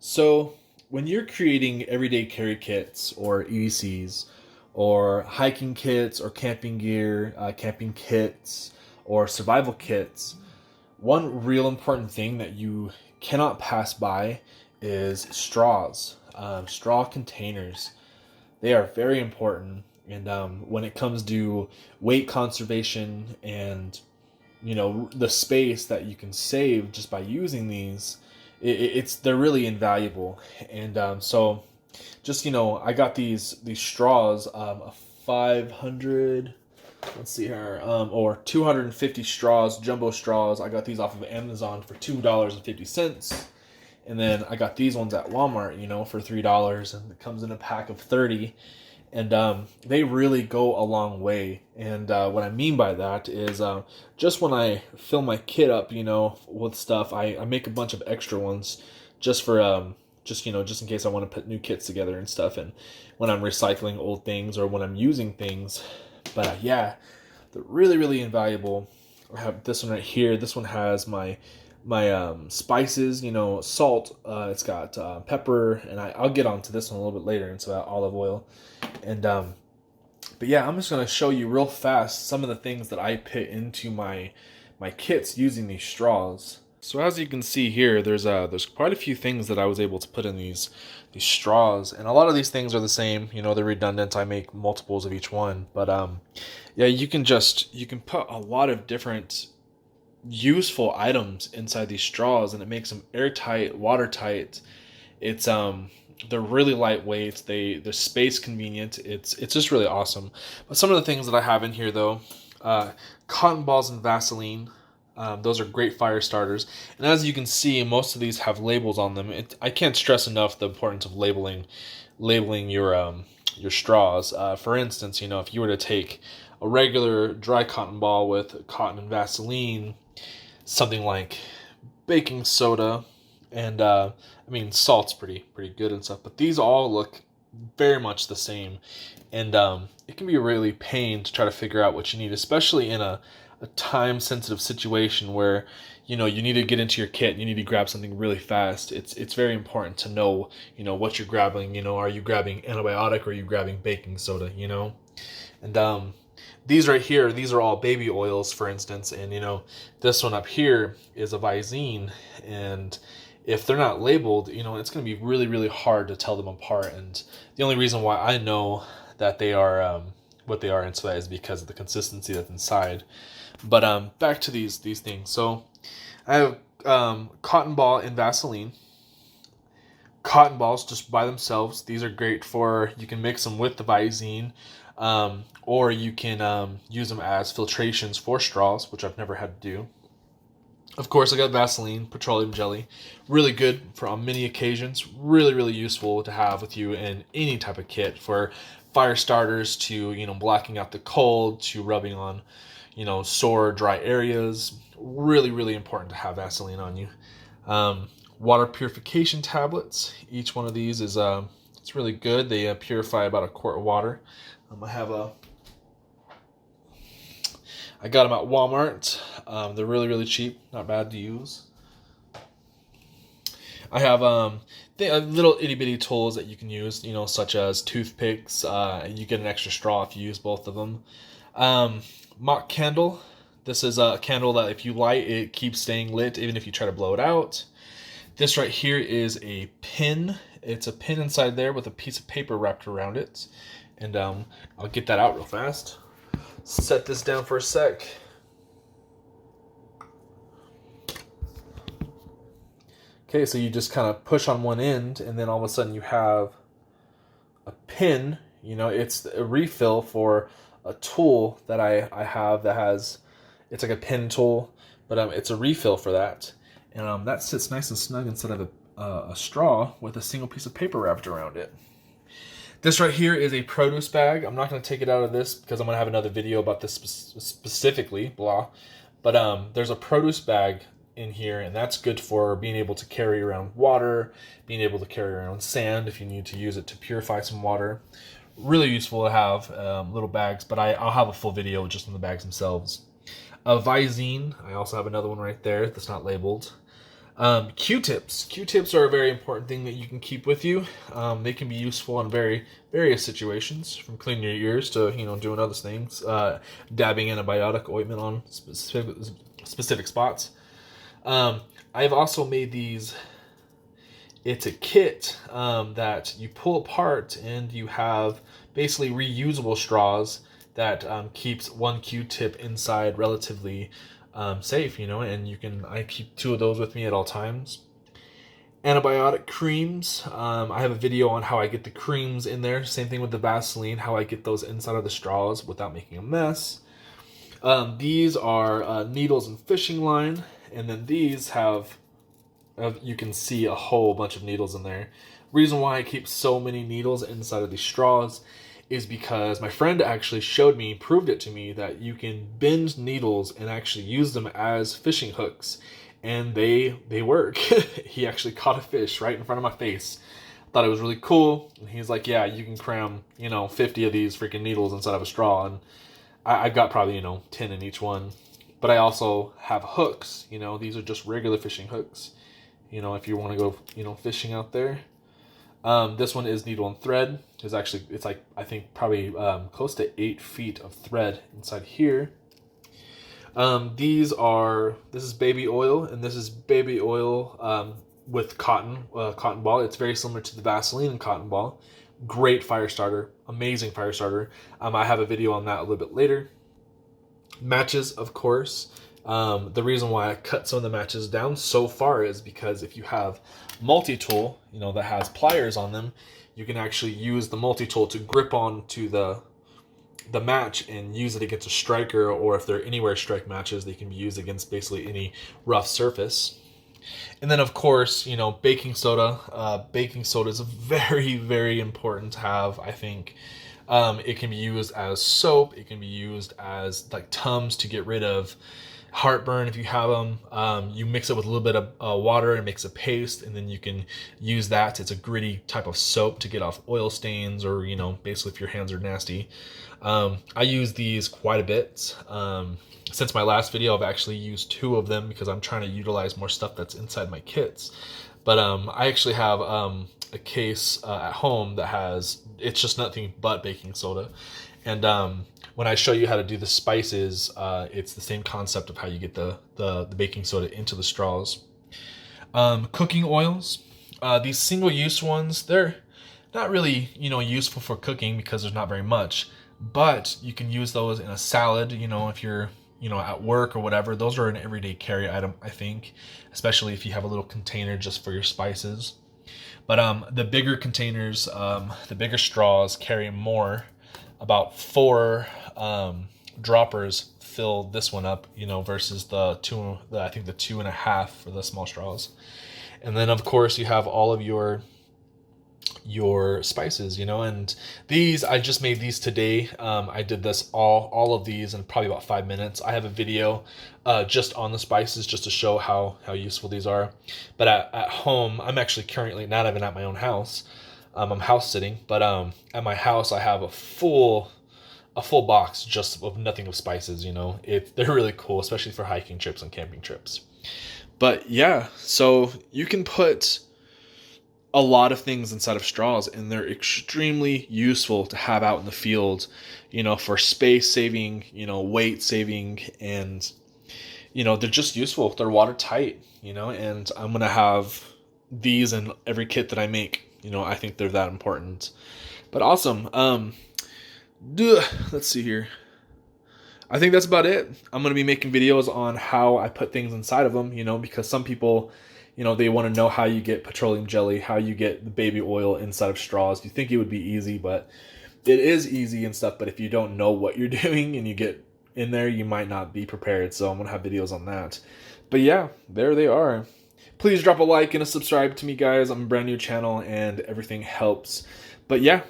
So, when you're creating everyday carry kits or EDCs or hiking kits or camping gear, camping kits or survival kits, one real important thing that you cannot pass by is straws, straw containers. They are very important. And when it comes to weight conservation and the space that you can save just by using these, they're really invaluable. And so just I got these straws, a 500, let's see here, or 250 straws, jumbo straws. I got these off of Amazon for $2.50. And then I got these ones at Walmart, for $3, and it comes in a pack of 30. And they really go a long way. And what I mean by that is just when I fill my kit up, with stuff, I make a bunch of extra ones just for just in case I want to put new kits together and stuff, and when I'm recycling old things or when I'm using things. But yeah, they're really, really invaluable. I have this one right here. This one has my spices, salt. It's got pepper, and I'll get onto this one a little bit later. It's about olive oil. And but yeah, I'm just gonna show you real fast some of the things that I put into my kits using these straws. So as you can see here, there's quite a few things that I was able to put in these straws, and a lot of these things are the same. They're redundant. I make multiples of each one, but yeah, you can put a lot of different useful items inside these straws, and it makes them airtight, watertight. It's they're really lightweight. They're space convenient. It's just really awesome. But some of the things that I have in here though, cotton balls and Vaseline. Those are great fire starters. And as you can see, most of these have labels on them. I can't stress enough the importance of labeling your straws. For instance, if you were to take a regular dry cotton ball with cotton and Vaseline, something like baking soda, and salt's pretty good and stuff, but these all look very much the same, and it can be a really pain to try to figure out what you need, especially in a time sensitive situation where you need to get into your kit and you need to grab something really fast. It's very important to know what you're grabbing. Are you grabbing antibiotic or are you grabbing baking soda? And these right here, these are all baby oils, for instance, and this one up here is a Visine, and if they're not labeled, it's going to be really, really hard to tell them apart. And the only reason why I know that they are what they are inside is because of the consistency that's inside. But back to these things. So I have cotton ball and Vaseline. Cotton balls just by themselves. These are great for, you can mix them with the Visine, or you can use them as filtrations for straws, which I've never had to do. Of course, I got Vaseline, petroleum jelly. Really good for on many occasions. Really, really useful to have with you in any type of kit, for fire starters to, blocking out the cold, to rubbing on, sore, dry areas. Really, really important to have Vaseline on you. Water purification tablets. Each one of these is it's really good. They purify about a quart of water. I got them at Walmart. They're really, really cheap. Not bad to use. I have little itty bitty tools that you can use, such as toothpicks. You get an extra straw if you use both of them. Mock candle. This is a candle that if you light, it keeps staying lit even if you try to blow it out. This right here is a pin. It's a pin inside there with a piece of paper wrapped around it. And I'll get that out real fast. Set this down for a sec. Okay, so you just kind of push on one end, and then all of a sudden you have a pin. It's a refill for a tool that I have that has, it's like a pin tool, but it's a refill for that. And that sits nice and snug instead of a straw with a single piece of paper wrapped around it. This right here is a produce bag. I'm not going to take it out of this because I'm going to have another video about this specifically, blah. But there's a produce bag in here, and that's good for being able to carry around water, being able to carry around sand if you need to use it to purify some water. Really useful to have little bags, but I'll have a full video just on the bags themselves. A Visine. I also have another one right there that's not labeled. Q-tips. Q-tips are a very important thing that you can keep with you. They can be useful in various situations, from cleaning your ears to doing other things, dabbing antibiotic ointment on specific spots. I've also made these. It's a kit that you pull apart, and you have basically reusable straws that keeps one Q-tip inside relatively safe, and I keep 2 of those with me at all times. Antibiotic creams. I have a video on how I get the creams in there. Same thing with the Vaseline, how I get those inside of the straws without making a mess. These are needles and fishing line, and then these have you can see a whole bunch of needles in there. Reason why I keep so many needles inside of these straws is because my friend actually proved it to me, that you can bend needles and actually use them as fishing hooks, and they work. He actually caught a fish right in front of my face. Thought it was really cool, and he's like, yeah, you can cram 50 of these freaking needles inside of a straw, and I've got probably 10 in each one. But I also have hooks. These are just regular fishing hooks, if you want to go fishing out there. This one is needle and thread. It's like, I think probably close to 8 feet of thread inside here. This is baby oil, and this is baby oil with cotton ball. It's very similar to the Vaseline and cotton ball. Great fire starter, amazing fire starter. I have a video on that a little bit later. Matches, of course. The reason why I cut some of the matches down so far is because if you have multi-tool, that has pliers on them, you can actually use the multi-tool to grip onto the match and use it against a striker, or if they're anywhere strike matches, they can be used against basically any rough surface. And then, of course, baking soda. Baking soda is very, very important to have, I think. It can be used as soap. It can be used as like Tums to get rid of heartburn if you have them. You mix it with a little bit of water and makes a paste, and then you can use that. It's a gritty type of soap to get off oil stains, or basically if your hands are nasty. I use these quite a bit. Since my last video, I've actually used 2 of them because I'm trying to utilize more stuff that's inside my kits. But I actually have a case at home it's just nothing but baking soda. And when I show you how to do the spices, it's the same concept of how you get the baking soda into the straws. Cooking oils. These single-use ones, they're not really, useful for cooking because there's not very much. But you can use those in a salad, if you're, at work or whatever. Those are an everyday carry item, I think, especially if you have a little container just for your spices. But the bigger containers, the bigger straws carry more. About 4 droppers fill this one up, versus the 2.5 for the small straws. And then, of course, you have all of your spices, and these, I just made these today. I did this all of these in probably about 5 minutes. I have a video just on the spices, just to show how useful these are. But at home, I'm actually currently not even at my own house. I'm house sitting, but at my house I have a full box just of nothing of spices. They're really cool, especially for hiking trips and camping trips. But yeah, so you can put a lot of things inside of straws, and they're extremely useful to have out in the field, for space saving, weight saving, and they're just useful. They're watertight, and I'm gonna have these in every kit that I make. I think they're that important. But awesome. Let's see here. I think that's about it. I'm going to be making videos on how I put things inside of them, because some people, they want to know how you get petroleum jelly, how you get the baby oil inside of straws. You think it would be easy, but it is easy and stuff. But if you don't know what you're doing and you get in there, you might not be prepared. So I'm going to have videos on that. But yeah, there they are. Please drop a like and a subscribe to me, guys. I'm a brand new channel and everything helps. But yeah,